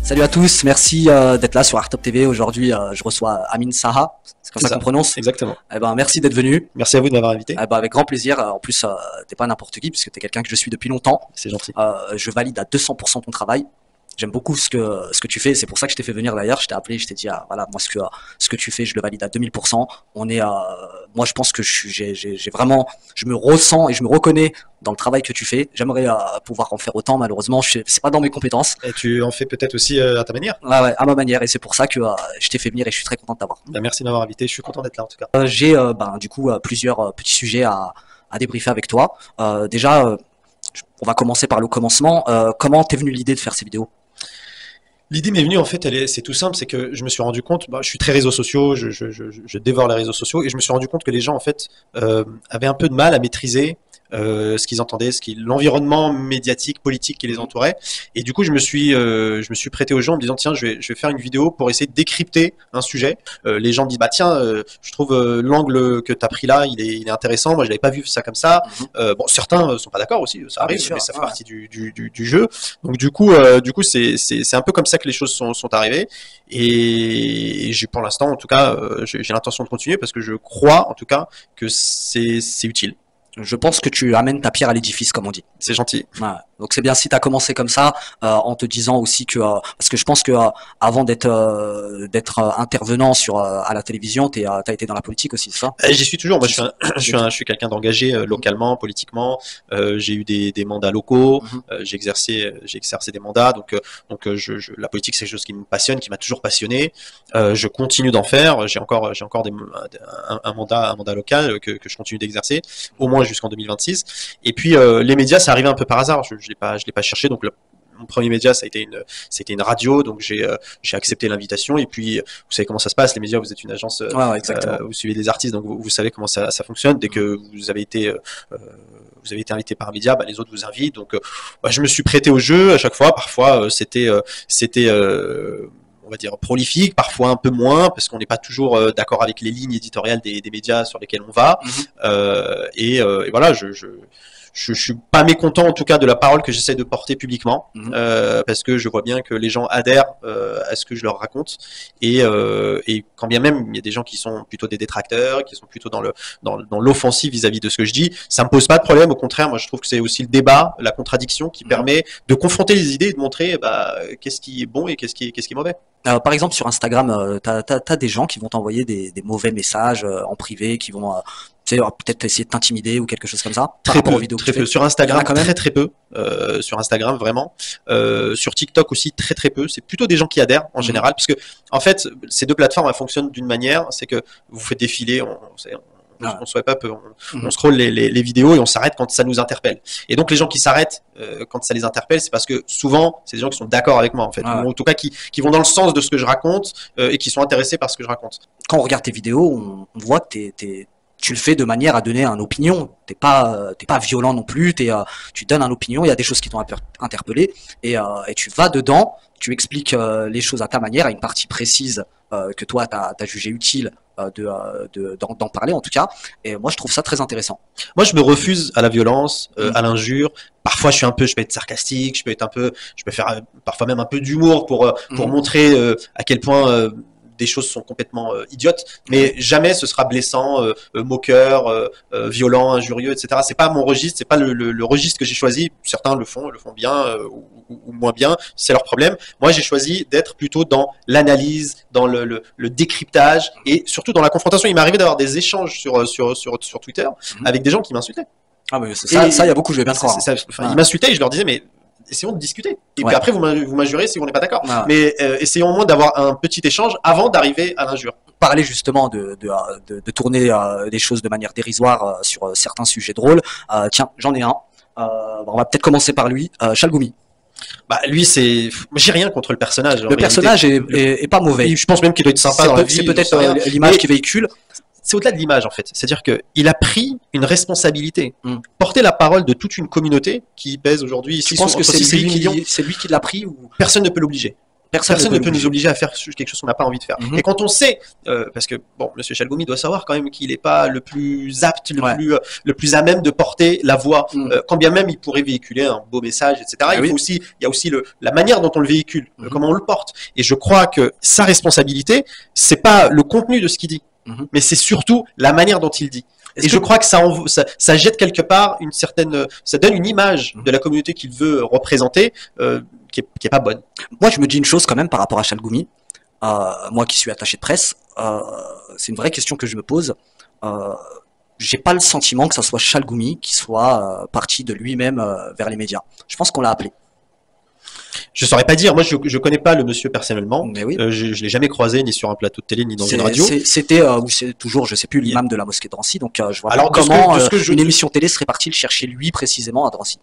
Salut à tous, merci d'être là sur Artop TV. Aujourd'hui, je reçois Amin Saha, c'est comme ça qu'on prononce. Exactement. Eh ben, merci d'être venu. Merci à vous de m'avoir invité. Eh ben, avec grand plaisir. En plus, t'es pas n'importe qui, puisque t'es quelqu'un que je suis depuis longtemps. C'est gentil. Je valide à 200% ton travail. J'aime beaucoup ce que tu fais. C'est pour ça que je t'ai fait venir d'ailleurs. Je t'ai appelé, je t'ai dit, voilà, moi ce que tu fais, je le valide à 2000%. Moi, je pense que j'ai vraiment, je me ressens et je me reconnais dans le travail que tu fais. J'aimerais pouvoir en faire autant. Malheureusement, c'est pas dans mes compétences. Et tu en fais peut-être aussi à ta manière. Ouais, ouais, à ma manière. Et c'est pour ça que je t'ai fait venir et je suis très content de t'avoir. Merci de m'avoir invité. Je suis content d'être là en tout cas. J'ai du coup plusieurs petits sujets à débriefer avec toi. Déjà, on va commencer par le commencement. Comment t'es venu l'idée de faire ces vidéos? L'idée m'est venue en fait, c'est tout simple, c'est que je me suis rendu compte, je suis très réseaux sociaux, je dévore les réseaux sociaux et je me suis rendu compte que les gens en fait avaient un peu de mal à maîtriser ce qu'ils entendaient, l'environnement médiatique, politique qui les entourait. Et du coup, je me suis prêté au jeu en me disant tiens, je vais faire une vidéo pour essayer de décrypter un sujet. Les gens me disent bah tiens, je trouve l'angle que tu as pris là, il est intéressant. Moi, je l'avais pas vu ça comme ça. Bon, certains sont pas d'accord aussi, ça arrive, mais ça fait partie du jeu. Donc du coup, c'est un peu comme ça que les choses sont arrivées. Et j'ai pour l'instant, en tout cas, j'ai l'intention de continuer parce que je crois, en tout cas, que c'est utile. Je pense que tu amènes ta pierre à l'édifice, comme on dit. C'est gentil. Ouais. Donc c'est bien si tu as commencé comme ça, en te disant aussi que parce que je pense que avant d'être intervenant à la télévision, t'as été dans la politique aussi, c'est ça? J'y suis toujours. Moi, je suis quelqu'un d'engagé localement, politiquement. J'ai eu des mandats locaux. J'ai exercé des mandats. Donc la politique, c'est quelque chose qui me passionne, qui m'a toujours passionné. Je continue d'en faire. J'ai encore un mandat local que je continue d'exercer, au moins jusqu'en 2026. Et puis les médias, ça arrivait un peu par hasard. Je l'ai pas cherché. Donc mon premier média, ça a été une radio. Donc j'ai accepté l'invitation. Et puis vous savez comment ça se passe. Les médias, vous êtes une agence, vous suivez des artistes, donc vous savez comment ça fonctionne. Dès que vous avez été invité par un média, les autres vous invitent. Donc je me suis prêté au jeu à chaque fois. Parfois c'était on va dire prolifique, parfois un peu moins, parce qu'on n'est pas toujours d'accord avec les lignes éditoriales des médias sur lesquels on va. Et voilà, je suis pas mécontent en tout cas de la parole que j'essaie de porter publiquement, parce que je vois bien que les gens adhèrent à ce que je leur raconte, et quand bien même il y a des gens qui sont plutôt des détracteurs, qui sont plutôt dans l'offensive vis-à-vis de ce que je dis, ça me pose pas de problème. Au contraire, moi je trouve que c'est aussi le débat, la contradiction qui permet de confronter les idées et de montrer qu'est-ce qui est bon et qu'est-ce qui est mauvais. Par exemple sur Instagram, t'as des gens qui vont t'envoyer des mauvais messages en privé, qui vont peut-être essayer de t'intimider ou quelque chose comme ça. Très peu. Sur Instagram, très peu. Sur Instagram, vraiment. Sur TikTok aussi, très peu. C'est plutôt des gens qui adhèrent en général, parce que en fait, ces deux plateformes, elles fonctionnent d'une manière, c'est que vous faites défiler, on swipe up, on scrolle les vidéos et on s'arrête quand ça nous interpelle. Et donc les gens qui s'arrêtent quand ça les interpelle, c'est parce que souvent c'est des gens qui sont d'accord avec moi en fait, ou en tout cas qui vont dans le sens de ce que je raconte et qui sont intéressés par ce que je raconte. Quand on regarde tes vidéos, on voit que tu le fais de manière à donner une opinion. T'es pas violent non plus. Tu donnes une opinion. Il y a des choses qui t'ont interpellé et tu vas dedans. Tu expliques les choses à ta manière, à une partie précise que toi t'as jugé utile d'en parler en tout cas. Et moi je trouve ça très intéressant. Moi je me refuse à la violence, à l'injure. Parfois je peux être sarcastique, je peux faire parfois même un peu d'humour pour montrer à quel point des choses sont complètement idiotes, mais jamais ce sera blessant, moqueur, violent, injurieux, etc. C'est pas mon registre, c'est pas le registre que j'ai choisi. Certains le font bien ou moins bien, c'est leur problème. Moi, j'ai choisi d'être plutôt dans l'analyse, dans le décryptage et surtout dans la confrontation. Il m'est arrivé d'avoir des échanges sur Twitter avec des gens qui m'insultaient. Ah mais ça, il y a beaucoup, je vais bien te croire. Ils m'insultaient et je leur disais mais essayons de discuter. Et puis après, vous m'injurez si on n'est pas d'accord. Mais essayons au moins d'avoir un petit échange avant d'arriver à l'injure. Parler justement de tourner des choses de manière dérisoire sur certains sujets drôles. Tiens, j'en ai un. On va peut-être commencer par lui, Chalgoumi. Lui, j'ai rien contre le personnage. Le personnage est pas mauvais. Je pense même qu'il doit être sympa dans la vie. C'est peut-être l'image qu'il véhicule. C'est au-delà de l'image en fait. C'est-à-dire qu'il a pris une responsabilité, porter la parole de toute une communauté qui pèse aujourd'hui. Tu penses que c'est lui qui l'a pris ou personne ne peut l'obliger. Personne ne peut nous obliger à faire quelque chose qu'on n'a pas envie de faire. Et quand on sait, parce que bon, Monsieur Chalgoumi doit savoir quand même qu'il n'est pas le plus apte, le plus à même de porter la voix, quand bien même il pourrait véhiculer un beau message, etc. Il y a aussi la manière dont on le véhicule, comment on le porte. Et je crois que sa responsabilité, c'est pas le contenu de ce qu'il dit, mais c'est surtout la manière dont il dit. Et je crois que ça jette quelque part ça donne une image de la communauté qu'il veut représenter, qui est pas bonne. Moi, je me dis une chose quand même par rapport à Chalgoumi. Moi qui suis attaché de presse, c'est une vraie question que je me pose. J'ai pas le sentiment que ça soit Chalgoumi qui soit parti de lui-même vers les médias. Je pense qu'on l'a appelé. Je saurais pas dire. Moi, je connais pas le monsieur personnellement. Mais oui. Je l'ai jamais croisé ni sur un plateau de télé ni dans une radio. C'était ou c'est toujours, je sais plus, l'imam de la mosquée de Drancy. Donc, je vois pas comment une émission télé serait partie le chercher lui précisément à Drancy.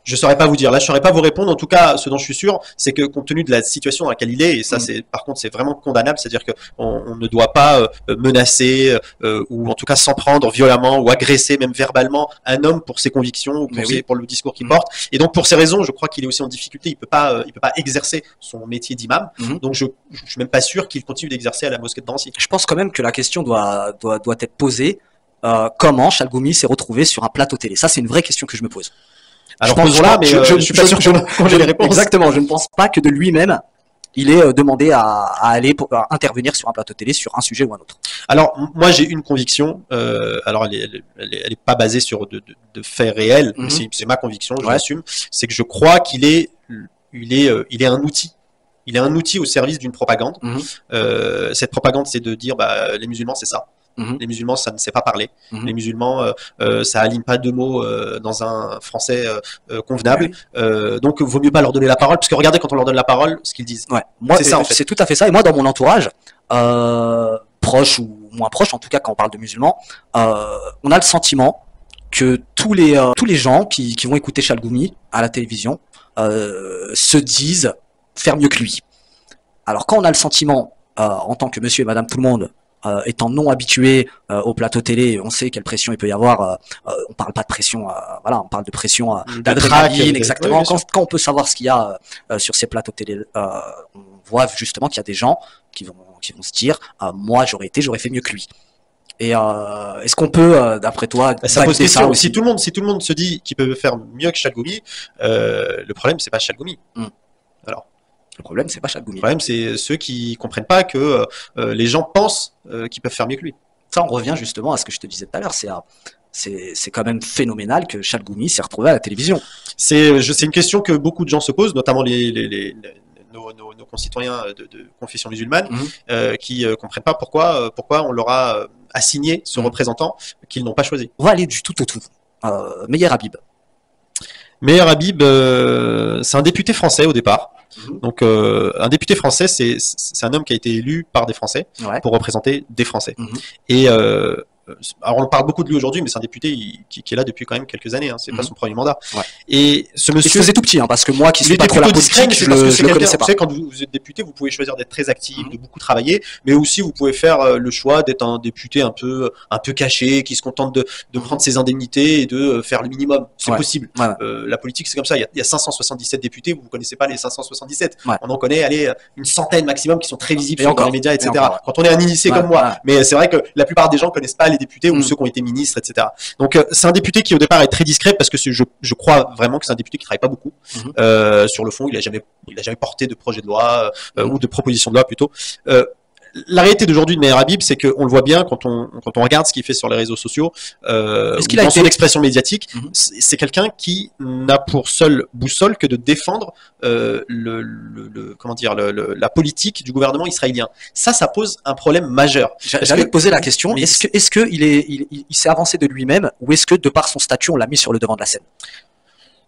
Je saurais pas vous dire. Là, je saurais pas vous répondre. En tout cas, ce dont je suis sûr, c'est que compte tenu de la situation dans laquelle il est, et ça, par contre, c'est vraiment condamnable. C'est-à-dire qu'on ne doit pas menacer ou en tout cas s'en prendre violemment ou agresser même verbalement un homme pour ses convictions ou pour le discours qu'il porte. Et donc, pour ces raisons, je crois qu'il est aussi en difficulté. Il peut pas exercer son métier d'imam. Donc, je suis même pas sûr qu'il continue d'exercer à la mosquée de Drancy. Je pense quand même que la question doit être posée. Comment Chalgoumi s'est retrouvé sur un plateau télé? Ça, c'est une vraie question que je me pose. Alors posons-la, mais je ne suis pas sûr qu'on ait les réponses. Exactement, je ne pense pas que de lui-même, il est demandé à aller à intervenir sur un plateau télé sur un sujet ou un autre. Alors moi j'ai une conviction, alors elle est pas basée sur de faits réels, c'est ma conviction, je l'assume, c'est que je crois qu'il est un outil. Il est un outil au service d'une propagande. Cette propagande, c'est de dire les musulmans c'est ça. Les musulmans, ça ne sait pas parler. Les musulmans, ça aligne pas deux mots dans un français convenable. Donc, vaut mieux pas leur donner la parole, parce que regardez quand on leur donne la parole, ce qu'ils disent. Moi, c'est ça. En fait. C'est tout à fait ça. Et moi, dans mon entourage, proche ou moins proche, en tout cas quand on parle de musulmans, on a le sentiment que tous les gens qui vont écouter Chalgoumi à la télévision se disent faire mieux que lui. Alors, quand on a le sentiment, en tant que monsieur et madame tout le monde, étant non habitué au plateau télé, on sait quelle pression il peut y avoir. On parle pas de pression, on parle de pression d'adrénaline, exactement. Quand on peut savoir ce qu'il y a sur ces plateaux télé, on voit justement qu'il y a des gens qui vont se dire, moi j'aurais fait mieux que lui. Et est-ce qu'on peut, d'après toi, ça pose question. Si tout le monde se dit qu'il peut faire mieux que Chalgoumi, le problème c'est pas Chalgoumi. Alors. Le problème, c'est pas Chalgoumi. Le problème, c'est ceux qui comprennent pas que les gens pensent qu'ils peuvent faire mieux que lui. Ça, on revient justement à ce que je te disais tout à l'heure. C'est quand même phénoménal que Chalgoumi s'est retrouvé à la télévision. C'est une question que beaucoup de gens se posent, notamment nos concitoyens de confession musulmane, qui comprennent pas pourquoi on leur a assigné ce représentant qu'ils n'ont pas choisi. On va aller du tout au tout. Meyer Habib. Meyer Habib, c'est un député français au départ. Donc, un député français, c'est un homme qui a été élu par des Français pour représenter des Français. Et alors, on parle beaucoup de lui aujourd'hui, mais c'est un député qui est là depuis quand même quelques années. C'est pas son premier mandat. Et ce monsieur, il faisait tout petit, parce que moi, qui suis pas trop la politique, je le connaissais pas. Vous savez, quand vous êtes député, vous pouvez choisir d'être très actif, de beaucoup travailler, mais aussi vous pouvez faire le choix d'être un député un peu caché, qui se contente de prendre ses indemnités et de faire le minimum. C'est possible. La politique, c'est comme ça. Il y a 577 députés, vous connaissez pas les 577. On en connaît, allez, une centaine maximum qui sont très visibles dans les médias, etc. Quand on est un initié comme moi, mais c'est vrai que la plupart des gens connaissent pas les députés ou ceux qui ont été ministres, etc. Donc c'est un député qui au départ est très discret parce que je crois vraiment que c'est un député qui travaille pas beaucoup. Sur le fond, il a jamais porté de projet de loi ou de proposition de loi plutôt. La réalité d'aujourd'hui de Meyer Habib, c'est qu'on le voit bien quand on regarde ce qu'il fait sur les réseaux sociaux, dans son expression médiatique, c'est quelqu'un qui n'a pour seule boussole que de défendre la politique du gouvernement israélien. Ça pose un problème majeur. J'allais te poser la question, est-ce que il s'est avancé de lui-même, ou est-ce que de par son statut, on l'a mis sur le devant de la scène?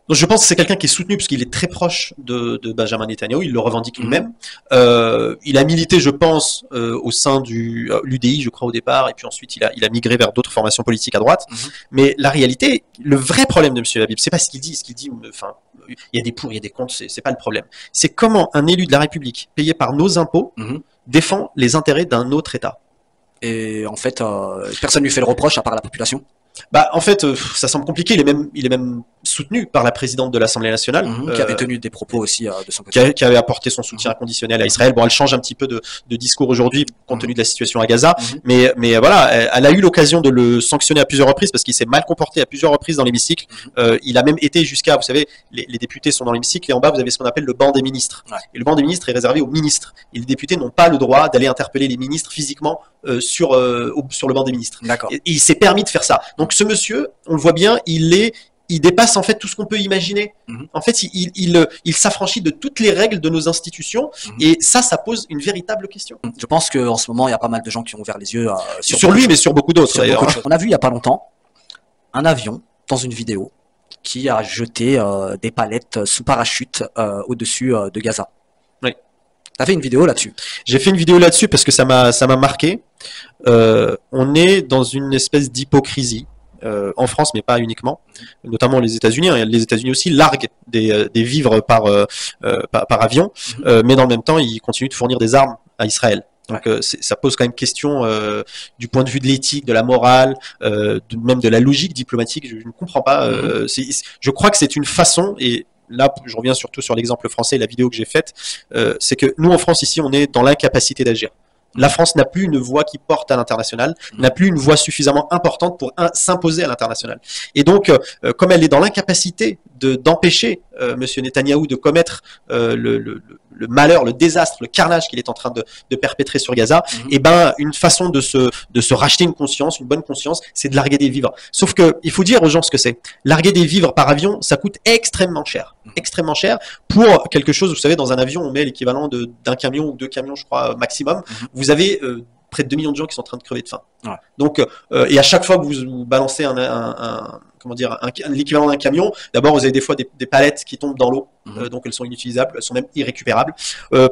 Donc je pense que c'est quelqu'un qui est soutenu parce qu'il est très proche de Benjamin Netanyahu, il le revendique lui-même. Il a milité, je pense, au sein du l'UDI, je crois au départ, et puis ensuite il a migré vers d'autres formations politiques à droite. Mais la réalité, le vrai problème de M. Habib, c'est pas ce qu'il dit. Enfin, il y a des pour, il y a des contre, c'est pas le problème. C'est comment un élu de la République, payé par nos impôts, défend les intérêts d'un autre État. Et en fait, personne lui fait le reproche à part la population. En fait, ça semble compliqué. Il est même soutenu par la présidente de l'Assemblée nationale, qui avait tenu des propos aussi de son côté, qui avait apporté son soutien inconditionnel à Israël. Bon, elle change un petit peu de discours aujourd'hui compte tenu de la situation à Gaza, mais voilà, elle a eu l'occasion de le sanctionner à plusieurs reprises parce qu'il s'est mal comporté à plusieurs reprises dans l'hémicycle. Il a même été jusqu'à, vous savez, les députés sont dans l'hémicycle et en bas vous avez ce qu'on appelle le banc des ministres. Et le banc des ministres est réservé aux ministres. Et les députés n'ont pas le droit d'aller interpeller les ministres physiquement sur le banc des ministres. Et il s'est permis de faire ça. Donc ce monsieur, on le voit bien, il dépasse en fait tout ce qu'on peut imaginer. En fait, il s'affranchit de toutes les règles de nos institutions et ça pose une véritable question. Je pense qu'en ce moment, il y a pas mal de gens qui ont ouvert les yeux sur lui, mais sur beaucoup d'autres d'ailleurs. On a vu il y a pas longtemps un avion dans une vidéo qui a jeté des palettes sous parachute au-dessus de Gaza. Oui. T'as fait une vidéo là-dessus? J'ai fait une vidéo là-dessus parce que ça m'a marqué. On est dans une espèce d'hypocrisie. En France, mais pas uniquement, notamment les États-Unis. Les États-Unis aussi larguent des vivres par avion, mais dans le même temps, ils continuent de fournir des armes à Israël. Donc ça pose quand même question du point de vue de l'éthique, de la morale, même de la logique diplomatique. Je ne comprends pas. Je crois que c'est une façon, et là je reviens surtout sur l'exemple français et la vidéo que j'ai faite, c'est que nous en France ici, on est dans l'incapacité d'agir. La France n'a plus une voix qui porte à l'international, n'a plus une voix suffisamment importante pour s'imposer à l'international. Et donc, comme elle est dans l'incapacité d'empêcher Monsieur Netanyahou de commettre le malheur, le désastre, le carnage qu'il est en train de perpétrer sur Gaza, et ben une façon de se racheter une conscience, une bonne conscience, c'est de larguer des vivres. Sauf que il faut dire aux gens ce que c'est. Larguer des vivres par avion, ça coûte extrêmement cher pour quelque chose. Vous savez, dans un avion, on met l'équivalent d'un camion ou 2 camions, je crois, maximum. Vous avez près de 2 millions de gens qui sont en train de crever de faim. Donc, et à chaque fois que vous balancez l'équivalent d'un camion, d'abord vous avez des fois des palettes qui tombent dans l'eau, donc elles sont inutilisables, elles sont même irrécupérables.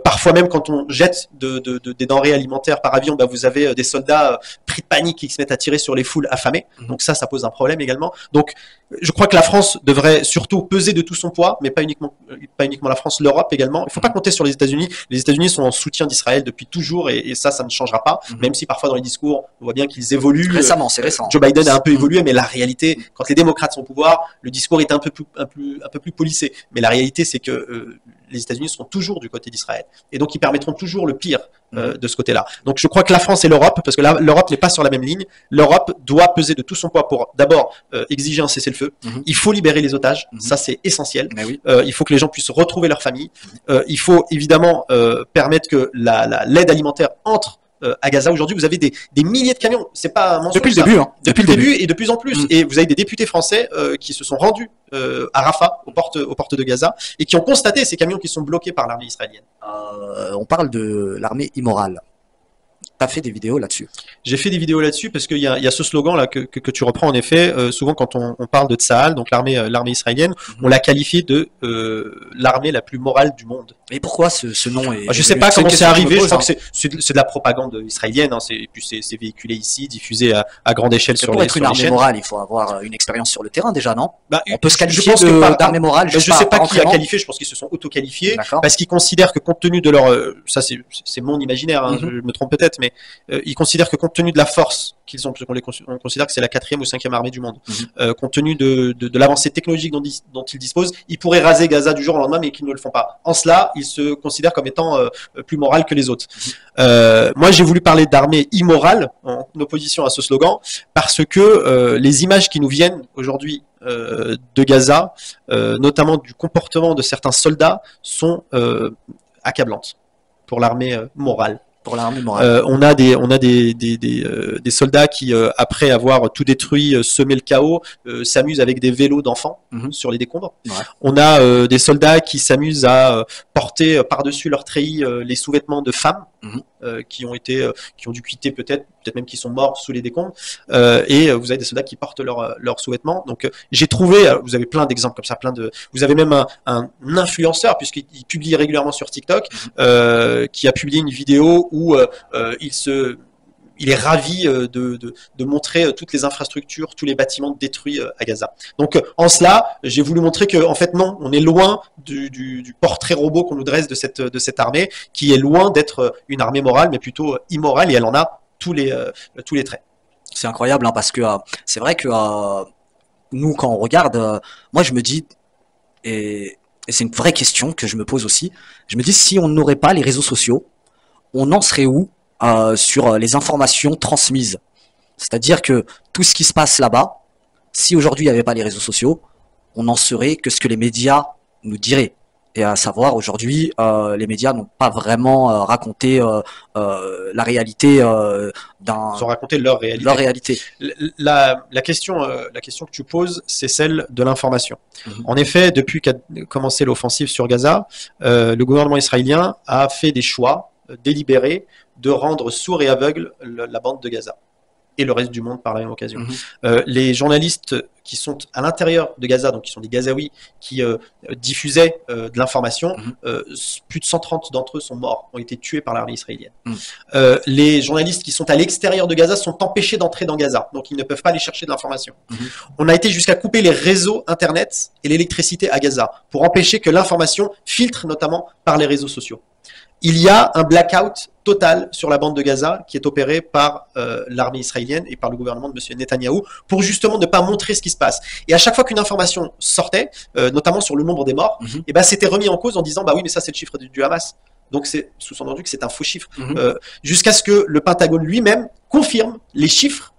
Parfois même quand on jette des denrées alimentaires par avion, vous avez des soldats pris de panique qui se mettent à tirer sur les foules affamées. Donc ça pose un problème également. Donc je crois que la France devrait surtout peser de tout son poids, mais pas uniquement la France, l'Europe également. Il ne faut pas compter sur les États-Unis. Les États-Unis sont en soutien d'Israël depuis toujours et ça ne changera pas, même si parfois dans les discours on voit bien qu'ils évoluent. Récemment, c'est récent. Joe Biden a un peu évolué, mais la réalité, quand les démocrates sont au pouvoir, le discours est un peu plus polissé. Mais la réalité, c'est que les États-Unis seront toujours du côté d'Israël. Et donc, ils permettront toujours le pire de ce côté-là. Donc, je crois que la France et l'Europe, parce que l'Europe n'est pas sur la même ligne, l'Europe doit peser de tout son poids pour d'abord exiger un cessez-le-feu. Il faut libérer les otages, ça c'est essentiel. Oui. Il faut que les gens puissent retrouver leur famille. Il faut évidemment permettre que l'aide alimentaire entre à Gaza. Aujourd'hui, vous avez des milliers de camions. C'est pas un mensonge. Depuis le début, hein. Depuis le début et de plus en plus. Et vous avez des députés français qui se sont rendus à Rafah, aux portes de Gaza, et qui ont constaté ces camions qui sont bloqués par l'armée israélienne. On parle de l'armée immorale. T'as fait des vidéos là-dessus? J'ai fait des vidéos là-dessus parce qu'il y a ce slogan là que tu reprends en effet. Souvent quand on parle de Tsahal, donc l'armée israélienne, on l'a qualifié de l'armée la plus morale du monde. Et pourquoi ce nom est... Je sais pas comment c'est arrivé. Je crois que c'est de la propagande israélienne. Et puis c'est véhiculé ici, diffusé à grande échelle sur les chaînes. Pour être une armée morale, il faut avoir une expérience sur le terrain déjà, non? On peut se qualifier d'armée morale. Je sais pas qui a qualifié. Je pense qu'ils se sont auto-qualifiés parce qu'ils considèrent que compte tenu de leur, ça c'est mon imaginaire, je me trompe peut-être, mais ils considèrent que compte tenu de la force qu'ils ont, on considère que c'est la 4e ou 5e armée du monde, compte tenu de l'avancée technologique dont ils disposent, ils pourraient raser Gaza du jour au lendemain, mais qu'ils ne le font pas. En cela, ils se considèrent comme étant plus moral que les autres. Moi, j'ai voulu parler d'armée immorale en opposition à ce slogan parce que les images qui nous viennent aujourd'hui de Gaza, notamment du comportement de certains soldats, sont accablantes pour l'armée morale. Pour l'armée morale. On a des soldats qui, après avoir tout détruit, semé le chaos, s'amusent avec des vélos d'enfants sur les décombres. On a des soldats qui s'amusent à porter par-dessus leur treillis les sous-vêtements de femmes qui ont dû quitter peut-être même qui sont morts sous les décombres. Et vous avez des soldats qui portent leurs sous-vêtements. Donc j'ai trouvé, vous avez plein d'exemples comme ça, vous avez même un influenceur puisqu'il publie régulièrement sur TikTok, qui a publié une vidéo où il est ravi de montrer toutes les infrastructures, tous les bâtiments détruits à Gaza. Donc en cela, j'ai voulu montrer que en fait non, on est loin du portrait robot qu'on nous dresse de cette armée, qui est loin d'être une armée morale, mais plutôt immorale, et elle en a tous les traits. C'est incroyable parce que c'est vrai que nous, quand on regarde, moi, je me dis, et c'est une vraie question que je me pose aussi, je me dis, si on n'aurait pas les réseaux sociaux, on en serait où sur les informations transmises? C'est-à-dire que tout ce qui se passe là-bas, si aujourd'hui il n'y avait pas les réseaux sociaux, on n'en saurait que ce que les médias nous diraient. Et à savoir, aujourd'hui, les médias n'ont pas vraiment raconté la réalité d'un... Ils ont raconté leur réalité. Leur réalité. La question que tu poses, c'est celle de l'information. En effet, depuis qu'a commencé l'offensive sur Gaza, le gouvernement israélien a fait des choix délibérés de rendre sourd et aveugle la bande de Gaza et le reste du monde par la même occasion. Les journalistes qui sont à l'intérieur de Gaza, donc qui sont des Gazaouis, qui diffusaient de l'information, plus de 130 d'entre eux sont morts, ont été tués par l'armée israélienne. Les journalistes qui sont à l'extérieur de Gaza sont empêchés d'entrer dans Gaza, donc ils ne peuvent pas aller chercher de l'information. On a été jusqu'à couper les réseaux Internet et l'électricité à Gaza, pour empêcher que l'information filtre notamment par les réseaux sociaux. Il y a un blackout total sur la bande de Gaza qui est opéré par l'armée israélienne et par le gouvernement de M. Netanyahou pour justement ne pas montrer ce qui se passe. Et à chaque fois qu'une information sortait, notamment sur le nombre des morts, et ben c'était remis en cause en disant bah oui mais ça c'est le chiffre du Hamas. Donc c'est sous-entendu que c'est un faux chiffre. Jusqu'à ce que le Pentagone lui-même confirme les chiffres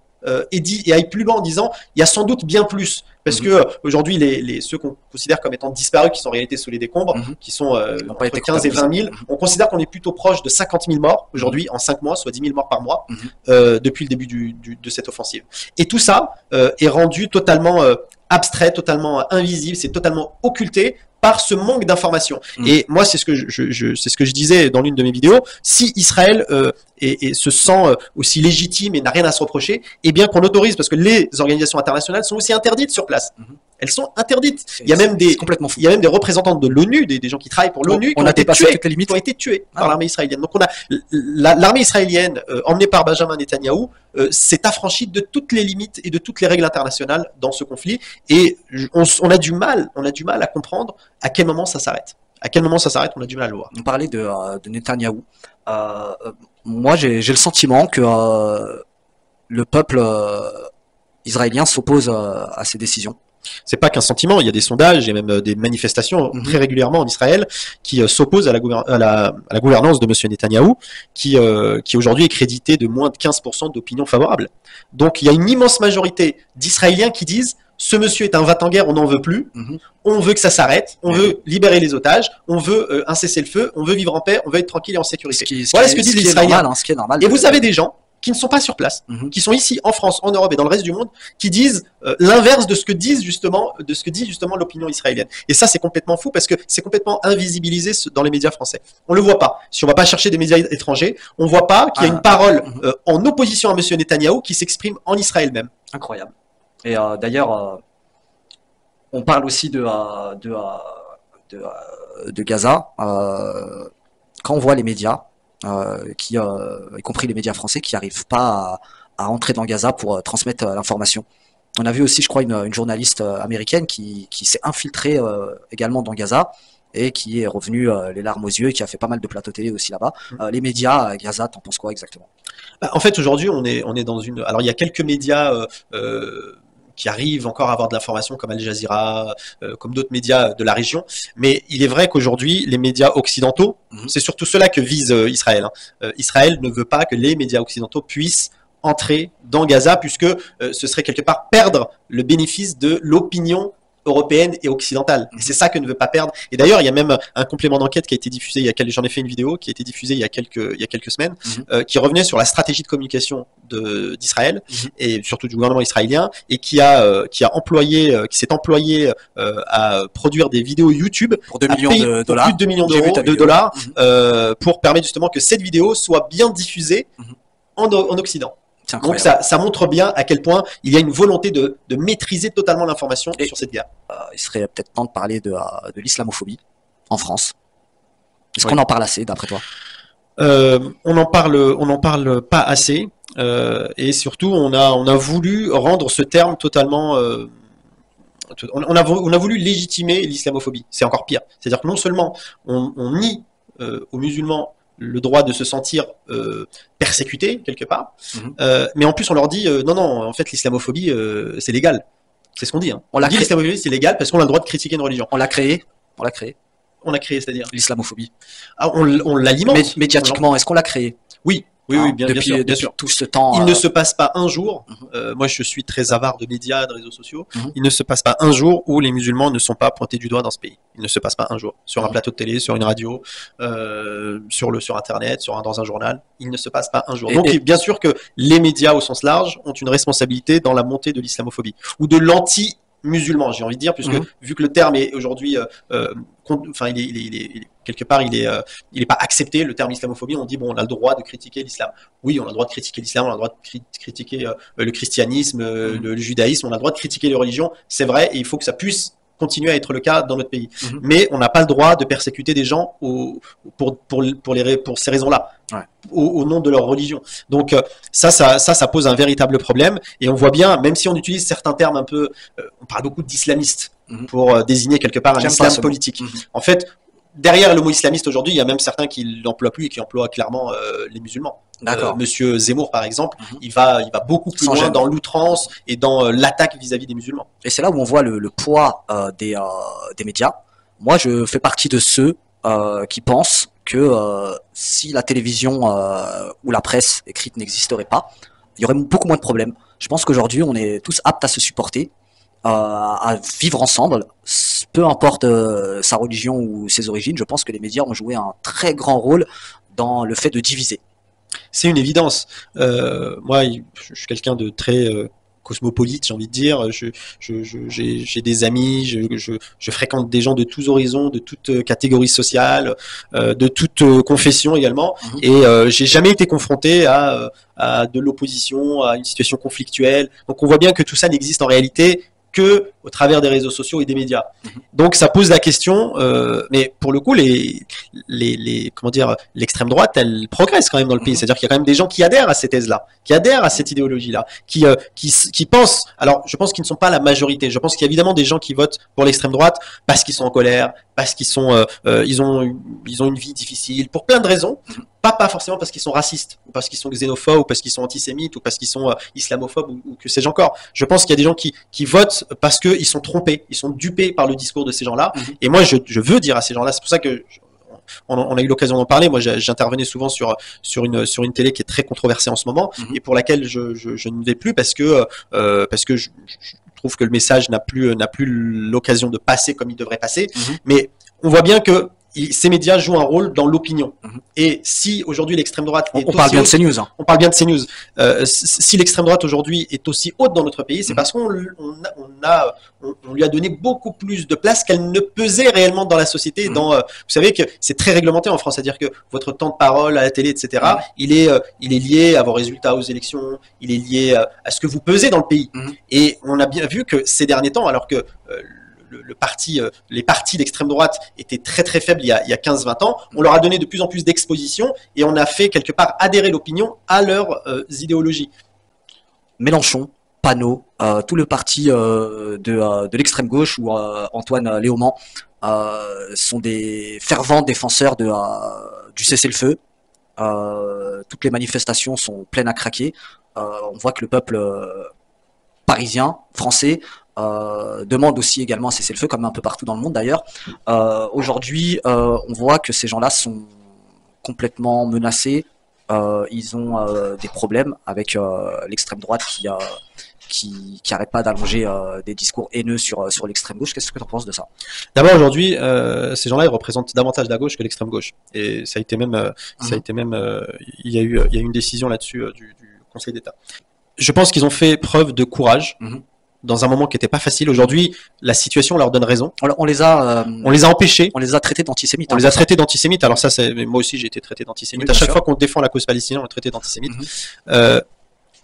et aille plus loin en disant il y a sans doute bien plus. Parce que aujourd'hui, ceux qu'on considère comme étant disparus, qui sont en réalité sous les décombres, qui sont entre 15 et 20 000, on considère qu'on est plutôt proche de 50 000 morts aujourd'hui en 5 mois, soit 10 000 morts par mois, depuis le début de cette offensive. Et tout ça est rendu totalement abstrait, totalement invisible, c'est totalement occulté par ce manque d'information. Et moi, c'est ce que je disais dans l'une de mes vidéos. Si Israël se sent aussi légitime et n'a rien à se reprocher, eh bien qu'on autorise, parce que les organisations internationales sont aussi interdites sur place. Elles sont interdites. Il y a même des représentants de l'ONU, des gens qui travaillent pour l'ONU, qui ont été tués par l'armée israélienne. Donc on a l'armée israélienne, emmenée par Benjamin Netanyahou, s'est affranchie de toutes les limites et de toutes les règles internationales dans ce conflit. Et on a du mal à comprendre à quel moment ça s'arrête. À quel moment ça s'arrête, on a du mal à le voir. On parlait de Netanyahou. Moi, j'ai le sentiment que le peuple israélien s'oppose à ces décisions. C'est pas qu'un sentiment, il y a des sondages, il y a même des manifestations très régulièrement en Israël qui s'opposent à la gouvernance de M. Netanyahou, qui aujourd'hui est crédité de moins de 15% d'opinion favorable. Donc il y a une immense majorité d'Israéliens qui disent ce monsieur est un va-t-en-guerre, on n'en veut plus, on veut que ça s'arrête, on veut libérer les otages, on veut un cessez-le-feu, on veut vivre en paix, on veut être tranquille et en sécurité. Voilà ce que disent les Israéliens. Et vous avez des gens qui ne sont pas sur place, qui sont ici en France, en Europe et dans le reste du monde, qui disent l'inverse de ce que dit justement l'opinion israélienne. Et ça, c'est complètement fou parce que c'est complètement invisibilisé dans les médias français. On le voit pas. Si on va pas chercher des médias étrangers, on voit pas qu'il y a une parole en opposition à M. Netanyahou qui s'exprime en Israël même. Incroyable. Et d'ailleurs, on parle aussi de Gaza. Quand on voit les médias, y compris les médias français, qui n'arrivent pas à entrer dans Gaza pour transmettre l'information. On a vu aussi, je crois, une journaliste américaine qui s'est infiltrée également dans Gaza et qui est revenue les larmes aux yeux et qui a fait pas mal de plateaux télé aussi là-bas. Les médias à Gaza, t'en penses quoi exactement? En fait, aujourd'hui, on est dans une... Alors, il y a quelques médias qui arrivent encore à avoir de l'information comme Al Jazeera, comme d'autres médias de la région. Mais il est vrai qu'aujourd'hui, les médias occidentaux, c'est surtout cela que vise Israël. Israël ne veut pas que les médias occidentaux puissent entrer dans Gaza, puisque ce serait quelque part perdre le bénéfice de l'opinion européenne et occidentale. Et c'est ça que ne veut pas perdre. Et d'ailleurs, il y a même un complément d'enquête qui a été diffusé, j'en ai fait une vidéo qui a été diffusée il y a quelques semaines, qui revenait sur la stratégie de communication d'Israël et surtout du gouvernement israélien, et qui s'est employé à produire des vidéos YouTube pour 2 millions de dollars, plus de 2 millions de dollars, pour permettre justement que cette vidéo soit bien diffusée en Occident. Donc ça montre bien à quel point il y a une volonté de maîtriser totalement l'information sur cette guerre. Il serait peut-être temps de parler de l'islamophobie en France. Est-ce qu'on en parle assez, d'après toi? On en parle pas assez, et surtout on a voulu rendre ce terme totalement. On a voulu légitimer l'islamophobie. C'est encore pire. C'est-à-dire que non seulement on nie aux musulmans le droit de se sentir persécuté quelque part, mais en plus on leur dit non, en fait l'islamophobie c'est légal. C'est ce qu'on dit. Hein. On l'a dit l'islamophobie, c'est légal parce qu'on a le droit de critiquer une religion. On l'a créé. On l'a créé. On l'a créé, c'est-à-dire l'islamophobie. Ah, on l'alimente. Médiatiquement, est-ce qu'on l'a créé? Oui. Oui, bien sûr. Depuis tout ce temps. Il ne se passe pas un jour, moi je suis très avare de médias, de réseaux sociaux, il ne se passe pas un jour où les musulmans ne sont pas pointés du doigt dans ce pays. Il ne se passe pas un jour. Sur un plateau de télé, sur une radio, sur Internet, dans un journal, il ne se passe pas un jour. Donc bien sûr que les médias au sens large ont une responsabilité dans la montée de l'islamophobie ou de l'anti-musulman, j'ai envie de dire, puisque vu que le terme est aujourd'hui, enfin il est quelque part, il est pas accepté, le terme islamophobie. On dit bon, on a le droit de critiquer l'islam. Oui, on a le droit de critiquer l'islam, on a le droit de critiquer le christianisme, le judaïsme, on a le droit de critiquer les religions. C'est vrai, et il faut que ça puisse continuer à être le cas dans notre pays. Mais on n'a pas le droit de persécuter des gens pour ces raisons-là, au nom de leur religion. Donc ça pose un véritable problème. Et on voit bien, même si on utilise certains termes un peu, on parle beaucoup d'islamistes pour désigner quelque part un islam politique. En fait, derrière le mot islamiste aujourd'hui, il y a même certains qui l'emploient plus et qui emploient clairement les musulmans. Monsieur Zemmour, par exemple, il va beaucoup plus loin dans l'outrance et dans l'attaque vis-à-vis des musulmans. Et c'est là où on voit le poids des médias. Moi, je fais partie de ceux qui pensent que si la télévision ou la presse écrite n'existerait pas, il y aurait beaucoup moins de problèmes. Je pense qu'aujourd'hui, on est tous aptes à se supporter, à vivre ensemble, peu importe sa religion ou ses origines. Je pense que les médias ont joué un très grand rôle dans le fait de diviser. C'est une évidence. Moi, je suis quelqu'un de très cosmopolite, j'ai envie de dire. J'ai des amis, je fréquente des gens de tous horizons, de toutes catégories sociales, de toutes confessions également. Et j'ai jamais été confronté à de l'opposition, à une situation conflictuelle. Donc on voit bien que tout ça n'existe en réalité que au travers des réseaux sociaux et des médias. Donc ça pose la question, mais pour le coup, comment dire, l'extrême droite, elle progresse quand même dans le pays. C'est-à-dire qu'il y a quand même des gens qui adhèrent à ces thèses-là, qui adhèrent à cette idéologie-là, qui pensent. Alors, je pense qu'ils ne sont pas la majorité. Je pense qu'il y a évidemment des gens qui votent pour l'extrême droite parce qu'ils sont en colère, parce qu'ils sont, ils ont une vie difficile, pour plein de raisons. Pas forcément parce qu'ils sont racistes, ou parce qu'ils sont xénophobes, ou parce qu'ils sont antisémites, ou parce qu'ils sont islamophobes, ou que sais-je encore. Je pense qu'il y a des gens qui votent parce qu'ils sont trompés, ils sont dupés par le discours de ces gens-là. Et moi, je veux dire à ces gens-là, c'est pour ça que on a eu l'occasion d'en parler. Moi, j'intervenais souvent sur une télé qui est très controversée en ce moment, et pour laquelle je ne vais plus parce que je trouve que le message n'a plus l'occasion de passer comme il devrait passer. Mais on voit bien que ces médias jouent un rôle dans l'opinion. Et si aujourd'hui l'extrême droite on parle bien de CNews. On parle bien de CNews. Si l'extrême droite aujourd'hui est aussi haute dans notre pays, c'est parce qu'on lui a donné beaucoup plus de place qu'elle ne pesait réellement dans la société. Vous savez que c'est très réglementé en France, c'est-à-dire que votre temps de parole à la télé, etc., il est lié à vos résultats aux élections, il est lié à ce que vous pesez dans le pays. Et on a bien vu que ces derniers temps, alors que les partis d'extrême droite étaient très très faibles il y a 15-20 ans, on leur a donné de plus en plus d'exposition et on a fait quelque part adhérer l'opinion à leurs idéologies. Mélenchon, Panot, tout le parti de l'extrême gauche ou Antoine Léaumont sont des fervents défenseurs du cessez-le-feu. Toutes les manifestations sont pleines à craquer. On voit que le peuple parisien, français, demande aussi également un cessez-le-feu, comme un peu partout dans le monde d'ailleurs. Aujourd'hui, on voit que ces gens-là sont complètement menacés. Ils ont des problèmes avec l'extrême droite qui arrête pas d'allonger des discours haineux sur l'extrême gauche. Qu'est-ce que tu en penses de ça? D'abord, aujourd'hui, ces gens-là, ils représentent davantage la gauche que l'extrême gauche. Et ça a été même, il y a eu une décision là-dessus du Conseil d'État. Je pense qu'ils ont fait preuve de courage. Dans un moment qui n'était pas facile. Aujourd'hui, la situation leur donne raison. On les a empêchés. On les a traités d'antisémites. On les a traités d'antisémites. Alors ça, moi aussi, j'ai été traité d'antisémite. À chaque fois qu'on défend la cause palestinienne, on est traité d'antisémite.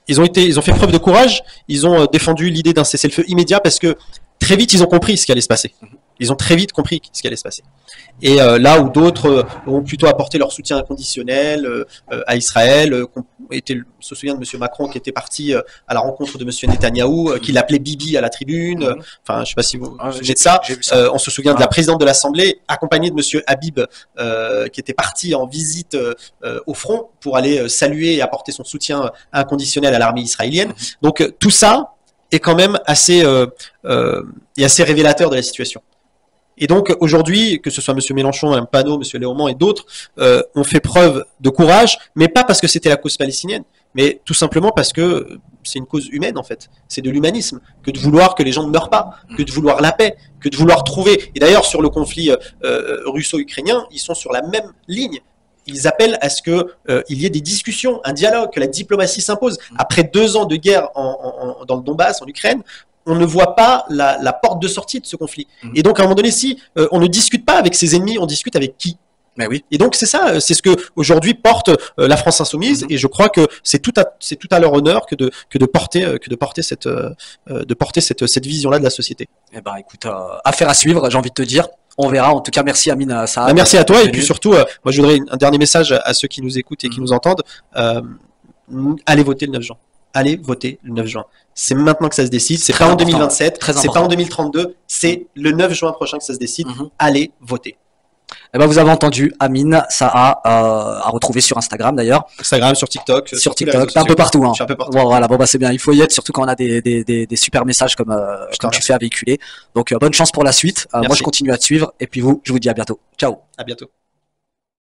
Ils ont fait preuve de courage. Ils ont défendu l'idée d'un cessez-le-feu immédiat parce que très vite, ils ont compris ce qui allait se passer. Ils ont très vite compris ce qui allait se passer. Et là où d'autres ont plutôt apporté leur soutien inconditionnel à Israël, se souvient de M. Macron qui était parti à la rencontre de M. Netanyahou, qui l'appelait Bibi à la tribune. Enfin, je ne sais pas si vous vous souvenez de ça. On se souvient de la présidente de l'Assemblée, accompagnée de M. Habib, qui était parti en visite au front pour aller saluer et apporter son soutien inconditionnel à l'armée israélienne. Donc tout ça, est quand même assez révélateur de la situation. Et donc aujourd'hui, que ce soit M. Mélenchon, Mme Panot, M. Léaumont et d'autres, ont fait preuve de courage, mais pas parce que c'était la cause palestinienne, mais tout simplement parce que c'est une cause humaine en fait. C'est de l'humanisme, que de vouloir que les gens ne meurent pas, que de vouloir la paix, que de vouloir trouver. Et d'ailleurs sur le conflit russo-ukrainien, ils sont sur la même ligne. Ils appellent à ce que il y ait des discussions, un dialogue, que la diplomatie s'impose. Après 2 ans de guerre dans le Donbass, en Ukraine, on ne voit pas la porte de sortie de ce conflit. Et donc, à un moment donné, si on ne discute pas avec ses ennemis, on discute avec qui? Mais oui. Et donc, c'est ça, c'est ce que aujourd'hui porte la France insoumise, et je crois que c'est tout à leur honneur que de porter cette vision-là de la société. Eh ben, écoute, affaire à suivre, j'ai envie de te dire. On verra. En tout cas, merci Amine Saad. Merci à toi, et puis surtout, moi, je voudrais un dernier message à ceux qui nous écoutent et qui nous entendent. Allez voter le 9 juin. Allez voter le 9 juin. C'est maintenant que ça se décide. C'est pas en 2027, c'est pas en 2032. C'est le 9 juin prochain que ça se décide. Allez voter. Eh ben, vous avez entendu Amine Saad, à retrouver sur Instagram d'ailleurs. Instagram, sur TikTok. Sur TikTok, un peu partout. Hein. Je suis un peu partout. Bon, voilà, bon, bah, c'est bien. Il faut y être, surtout quand on a des super messages comme tu fais à véhiculer. Donc, bonne chance pour la suite. Moi, je continue à te suivre. Et puis vous, je vous dis à bientôt. Ciao. À bientôt.